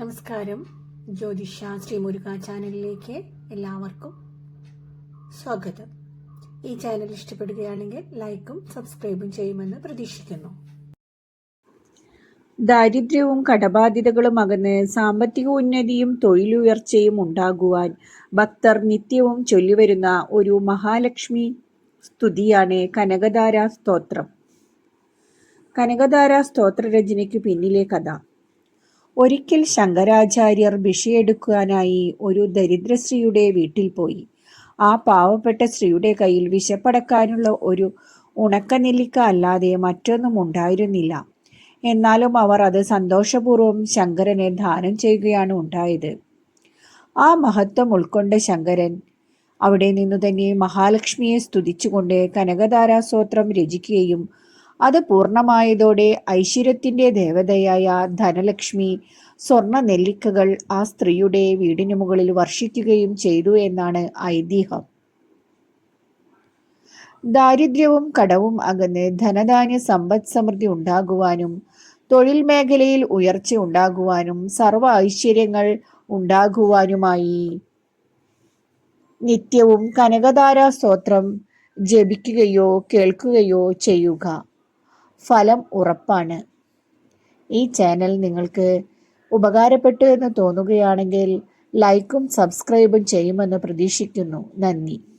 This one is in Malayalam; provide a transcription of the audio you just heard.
നമസ്കാരം. ജ്യോതിഷ ശ്രീമുരുക ചാനലിലേക്ക് എല്ലാവർക്കും സ്വാഗതം. ഈ ചാനൽ ഇഷ്ടപ്പെടുകയാണെങ്കിൽ ലൈക്കും സബ്സ്ക്രൈബും ചെയ്യുമെന്ന് പ്രതീക്ഷിക്കുന്നു. ദാരിദ്ര്യവും കടബാധ്യതകളും അകന്ന് സാമ്പത്തിക ഉന്നതിയും തൊഴിലുയർച്ചയും ഉണ്ടാകുവാൻ ഭക്തർ നിത്യവും ചൊല്ലിവരുന്ന ഒരു മഹാലക്ഷ്മി സ്തുതിയാണ് കനകധാരാ സ്തോത്രം. കനകധാരാ സ്തോത്ര രചനയ്ക്കു പിന്നിലെ കഥ. ഒരിക്കൽ ശങ്കരാചാര്യർ ഭിക്ഷയെടുക്കാനായി ഒരു ദരിദ്ര സ്ത്രീയുടെ വീട്ടിൽ പോയി. ആ പാവപ്പെട്ട സ്ത്രീയുടെ കയ്യിൽ വിശപ്പടക്കാനുള്ള ഒരു ഉണക്കനെല്ലിക്ക അല്ലാതെ മറ്റൊന്നും ഉണ്ടായിരുന്നില്ല. എന്നാലും അവർ അത് സന്തോഷപൂർവ്വം ശങ്കരനെ ദാനം ചെയ്യുകയാണ് ഉണ്ടായത്. ആ മഹത്വം ഉൾക്കൊണ്ട ശങ്കരൻ അവിടെ നിന്നു തന്നെ മഹാലക്ഷ്മിയെ സ്തുതിച്ചുകൊണ്ട് കനകധാരാ സ്തോത്രം രചിക്കുകയും അത് പൂർണ്ണമായതോടെ ഐശ്വര്യത്തിന്റെ ദേവതയായ ധനലക്ഷ്മി സ്വർണ്ണ നെല്ലിക്കകൾ ആ സ്ത്രീയുടെ വീടിനു മുകളിൽ വർഷിക്കുകയും ചെയ്തു എന്നാണ് ഐതിഹ്യം. ദാരിദ്ര്യവും കടവും അകന്ന് ധനധാന്യ സമ്പദ് സമൃദ്ധി ഉണ്ടാകുവാനും തൊഴിൽ മേഖലയിൽ ഉയർച്ച ഉണ്ടാകുവാനും സർവ ഐശ്വര്യങ്ങൾ ഉണ്ടാകുവാനുമായി നിത്യവും കനകധാരാ സ്തോത്രം ജപിക്കുകയോ കേൾക്കുകയോ ചെയ്യുക. ഫലം ഉറപ്പാണ്. ഈ ചാനൽ നിങ്ങൾക്ക് ഉപകാരപ്പെട്ടു എന്ന് തോന്നുകയാണെങ്കിൽ ലൈക്കും സബ്സ്ക്രൈബും ചെയ്യുമെന്ന് പ്രതീക്ഷിക്കുന്നു. നന്ദി.